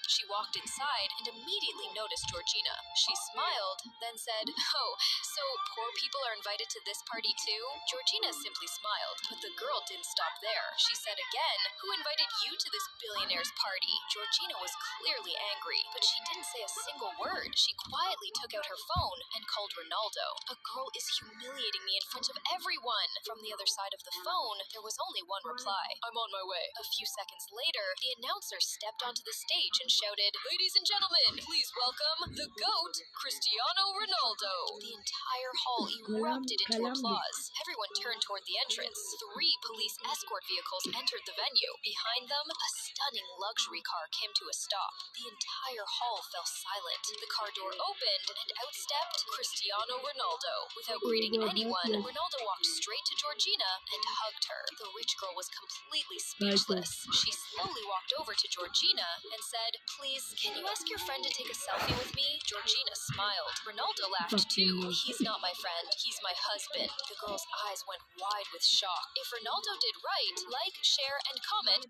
She walked inside and immediately noticed Georgina. She smiled, then said, "Oh, so poor people are invited to this party too?" Georgina simply smiled, but the girl didn't stop there. She said again, "Who invited you to this billionaire's party?" Georgina was clearly angry, but she didn't say a single word. She quietly took out her phone and called Ronaldo. "A girl is humiliating me in front of everyone." From the other side of the phone, there was only one reply: "I'm on my way." A few seconds later, the announcer stepped onto the stage and shouted, "Ladies and gentlemen, please welcome the GOAT, Cristiano Ronaldo." The entire hall erupted into applause. Everyone turned toward the entrance. 3 police escort vehicles entered the venue. Behind them, a stunning luxury car came to a stop. The entire hall fell silent. The car door opened, and out stepped Cristiano Ronaldo. Without greeting anyone, Ronaldo walked straight to Georgina and hugged her. The rich girl was completely speechless. She slowly walked over to Georgina and said, "Please, can you ask your friend to take a selfie with me?" Georgina smiled. Ronaldo laughed too. "He's not my friend, he's my husband." The girl's eyes went wide with shock. If Ronaldo did right, like, share, and comment.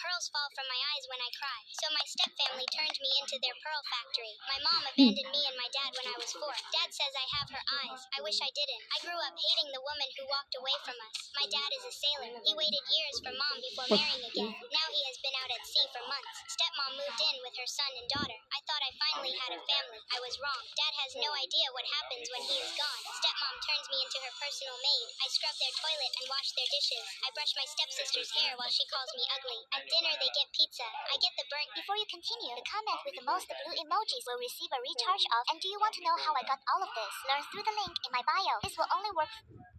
Pearls fall from my eyes when I cry, so my stepfamily turned me into their pearl factory. My mom abandoned me and my dad when I was 4. Dad says I have her eyes. I wish I didn't. I grew up hating the woman who walked away from us. My dad is a sailor. He waited years for mom before marrying again. Now he has been out at sea for months. Stepmom moved in with her son and daughter. I thought I finally had a family. I was wrong. Dad has no idea what happens when he is gone. Stepmom turns me into her personal maid. I scrub their toilet and wash their dishes. I brush my stepsister's hair while she calls me ugly. At dinner they get pizza. I get the burnt. Before you continue, the comment with the most blue emojis will receive a recharge of. And do you want to know how I got all of this? Learn through the link in my bio. This will only work.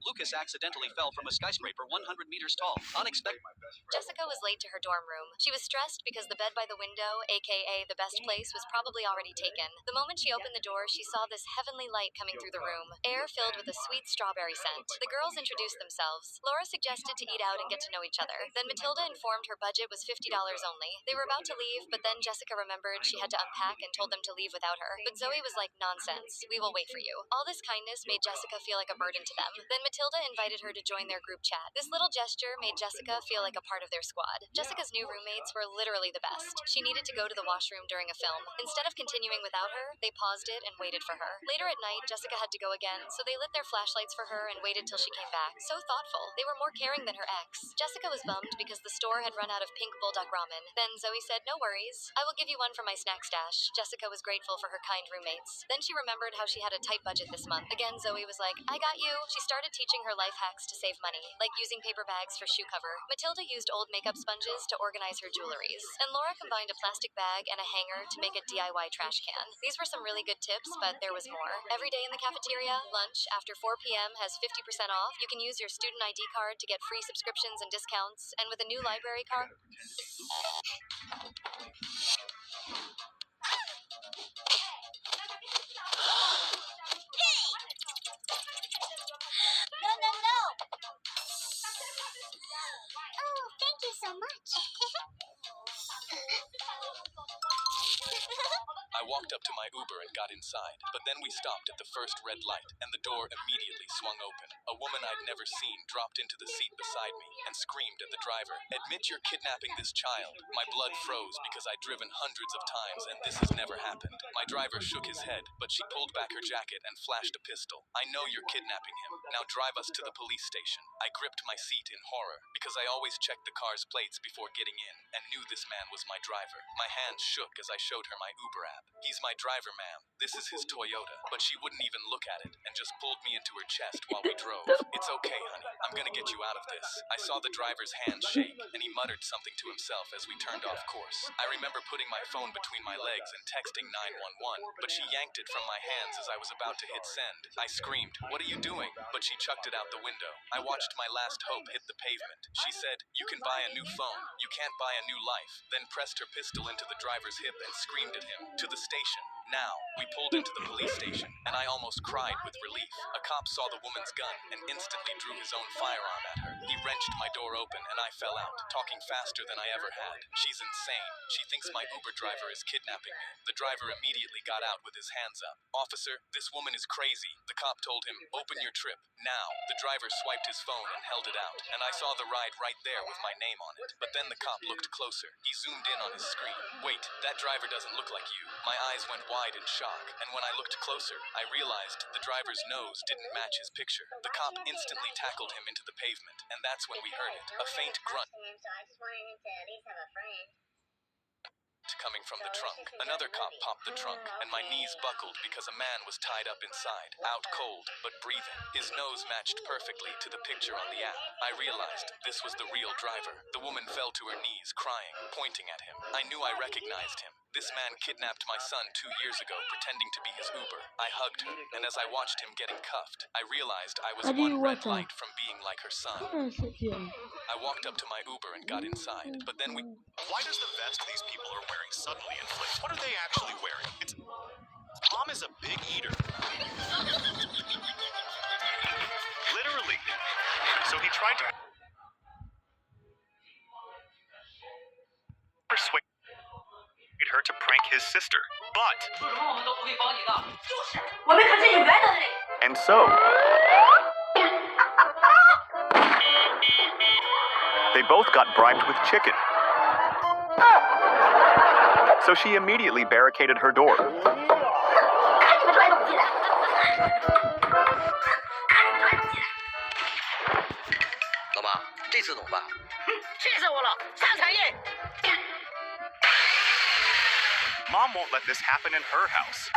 Lucas accidentally fell from a skyscraper 100 meters tall. Unexpected. Jessica was late to her dorm room. She was stressed because the bed by the window, aka the best place, was probably already taken. The moment she opened the door, she saw this heavenly light coming through the room, air filled with a sweet strawberry scent. The girls introduced themselves. Laura suggested to eat out and get to know each other. Then Matilda informed her budget was $50 only. They were about to leave, but then Jessica remembered she had to unpack and told them to leave without her. But Zoe was like, "Nonsense. We will wait for you." All this kindness made Jessica feel like a burden to them. Then Matilda invited her to join their group chat. This little gesture made Jessica feel like a part of their squad. Jessica's new roommates were literally the best. She needed to go to the washroom during a film. Instead of continuing without her, they paused it and waited for her. Later at night, Jessica had to go again, so they lit their flashlights for her and waited till she came back. So thoughtful. They were more caring than her ex. Jessica was bummed because the store had run out of pink bulldog ramen. Then Zoe said, "No worries. I will give you one from my snack stash." Jessica was grateful for her kind roommates. Then she remembered how she had a tight budget this month. Again, Zoe was like, "I got you." She started teaching her life hacks to save money, like using paper bags for shoe cover. Matilda used old makeup sponges to organize her jewelries. And Laura combined a plastic bag and a hanger to make a DIY trash can. These were some really good tips, but there was more. Every day in the cafeteria, lunch after 4 p.m. has 50% off. You can use your student ID card to get free subscriptions and discounts. And with a new library card... No, no, no! Oh, thank you so much. I walked up to my Uber and got inside, but then we stopped at the first red light, and the door immediately swung open. A woman I'd never seen dropped into the seat beside me and screamed at the driver, "Admit you're kidnapping this child." My blood froze because I'd driven hundreds of times and this has never happened. My driver shook his head, but she pulled back her jacket and flashed a pistol. "I know you're kidnapping him. Now drive us to the police station." I gripped my seat in horror because I always checked the car's plates before getting in and knew this man was my driver. My hands shook as I showed her my Uber app. "He's my driver, ma'am. This is his Toyota." But she wouldn't even look at it and just pulled me into her chest while we drove. "It's okay, honey. I'm gonna get you out of this." I saw the driver's hands shake, and he muttered something to himself as we turned off course. I remember putting my phone between my legs and texting 911, but she yanked it from my hands as I was about to hit send. I screamed, "What are you doing?" But she chucked it out the window. I watched my last hope hit the pavement. She said, "You can buy a new phone. You can't buy a new life." Then pressed her pistol into the driver's hip and screamed at him. "To the station. Now." We pulled into the police station, and I almost cried with relief. A cop saw the woman's gun and instantly drew his own firearm at her. He wrenched my door open and I fell out, talking faster than I ever had. She's insane. She thinks my Uber driver is kidnapping me. The driver immediately got out with his hands up. Officer, this woman is crazy. The cop told him, open your trip, now. The driver swiped his phone and held it out, and I saw the ride right there with my name on it. But then the cop looked closer. He zoomed in on his screen. Wait, that driver doesn't look like you. My eyes went wide in shock, and when I looked closer, I realized the driver's nose didn't match his picture. The cop instantly tackled him into the pavement, and that's when we heard it, a faint grunt coming from the trunk. Another cop popped the trunk, and my knees buckled because a man was tied up inside, out cold, but breathing. His nose matched perfectly to the picture on the app. I realized this was the real driver. The woman fell to her knees, crying, pointing at him. I knew I recognized him. This man kidnapped my son 2 years ago, pretending to be his Uber. I hugged her, and as I watched him getting cuffed, I realized I was one red light from being like her son. I walked up to my Uber and got inside, but then we... Why does the vest these people are wearing suddenly inflate? What are they actually wearing? Tom is a big eater. Literally. So he tried to persuade her to prank his sister, but... And so... they both got bribed with chicken. So she immediately barricaded her door. 老妈，这次怎么办？气死我了！上产业。 Mom won't let this happen in her house.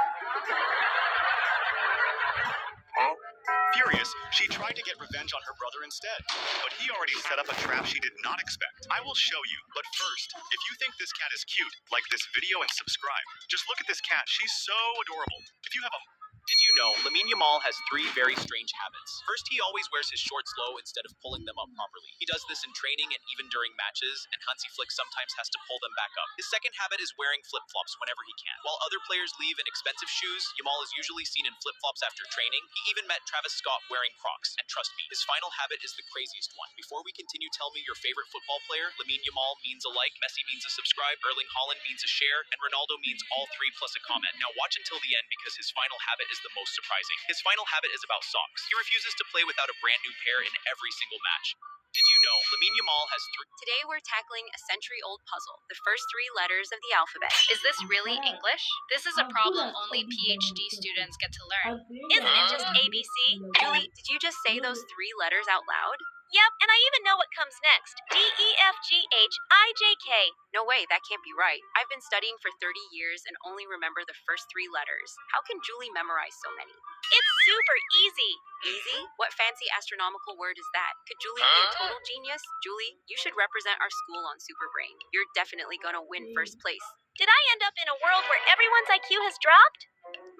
Furious, she tried to get revenge on her brother instead. But he already set up a trap she did not expect. I will show you, but first, if you think this cat is cute, like this video and subscribe. Just look at this cat, she's so adorable. If you have a... Did you know Lamine Yamal has 3 very strange habits? First, he always wears his shorts low instead of pulling them up properly. He does this in training and even during matches, and Hansi Flick sometimes has to pull them back up. His second habit is wearing flip-flops whenever he can. While other players leave in expensive shoes, Yamal is usually seen in flip-flops after training. He even met Travis Scott wearing Crocs, and trust me, his final habit is the craziest one. Before we continue, tell me your favorite football player. Lamine Yamal means a like, Messi means a subscribe, Erling Haaland means a share, and Ronaldo means all 3 plus a comment. Now watch until the end because his final habit is the most surprising. His final habit is about socks. He refuses to play without a brand new pair in every single match. Did you know Lamine Yamal has 3... Today we're tackling a century-old puzzle, the first 3 letters of the alphabet. Is this really English? This is a problem only PhD students get to learn. Isn't it just ABC? Julie, did you just say those 3 letters out loud? Yep, and I even know what comes next. D-E-F-G-H-I-J-K. No way, that can't be right. I've been studying for 30 years and only remember the first 3 letters. How can Julie memorize so many? It's super easy. Easy? What fancy astronomical word is that? Could Julie be a total genius? Julie, you should represent our school on Superbrain. You're definitely gonna win first place. Did I end up in a world where everyone's IQ has dropped?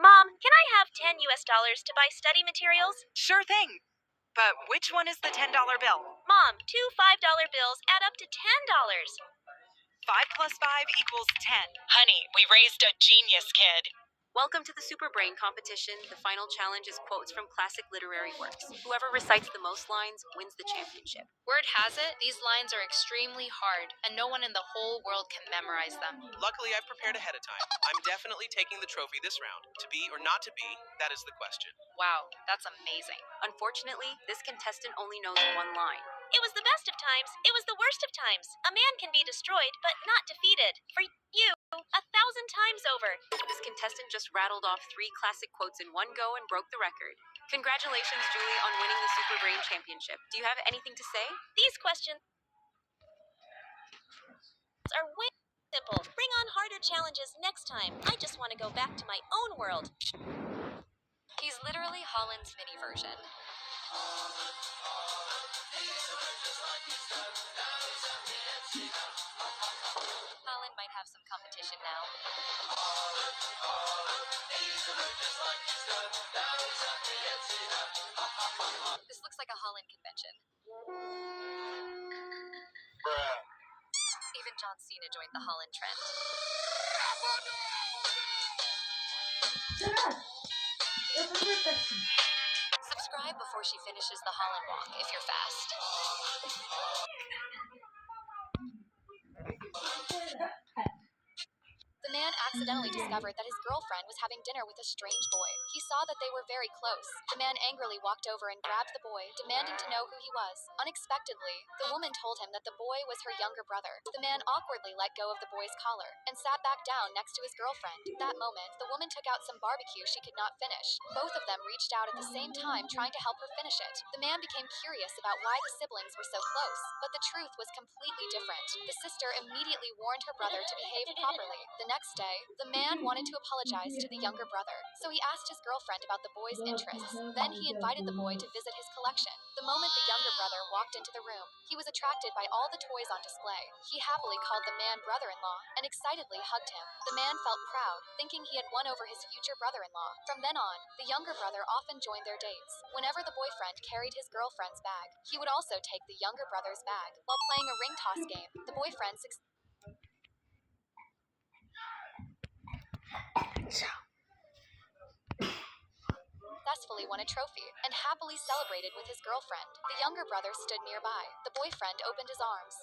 Mom, can I have $10 to buy study materials? Sure thing. But which one is the $10 bill? Mom, 2 $5 bills add up to $10. 5 plus 5 equals 10. Honey, we raised a genius kid. Welcome to the Superbrain competition. The final challenge is quotes from classic literary works. Whoever recites the most lines wins the championship. Word has it, these lines are extremely hard, and no one in the whole world can memorize them. Luckily, I've prepared ahead of time. I'm definitely taking the trophy this round. To be or not to be, that is the question. Wow, that's amazing. Unfortunately, this contestant only knows 1 line. It was the best of times. It was the worst of times. A man can be destroyed, but not defeated. For you, 1,000 times over. This contestant just rattled off 3 classic quotes in one go and broke the record. Congratulations, Julie, on winning the Superbrain Championship. Do you have anything to say? These questions are way simple. Bring on harder challenges next time. I just want to go back to my own world. He's literally Holland's mini version. Holland might have some competition now. This looks like a Holland convention. Even John Cena joined the Holland trend. Subscribe. subscribe before she finishes the Holland Walk if you're fast. The man accidentally discovered that his girlfriend was having dinner with a strange boy. He saw that they were very close. The man angrily walked over and grabbed the boy, demanding to know who he was. Unexpectedly, the woman told him that the boy was her younger brother. The man awkwardly let go of the boy's collar and sat back down next to his girlfriend. That moment, the woman took out some barbecue she could not finish. Both of them reached out at the same time, trying to help her finish it. The man became curious about why the siblings were so close, but the truth was completely different. The sister immediately warned her brother to behave properly. The next day, the man wanted to apologize to the younger brother, so he asked his girlfriend about the boy's interests. Then he invited the boy to visit his collection. The moment the younger brother walked into the room, he was attracted by all the toys on display. He happily called the man brother-in-law and excitedly hugged him. The man felt proud, thinking he had won over his future brother-in-law. From then on, the younger brother often joined their dates. Whenever the boyfriend carried his girlfriend's bag, he would also take the younger brother's bag. While playing a ring toss game, the boyfriend successfully won a trophy and happily celebrated with his girlfriend. The younger brother stood nearby. The boyfriend opened his arms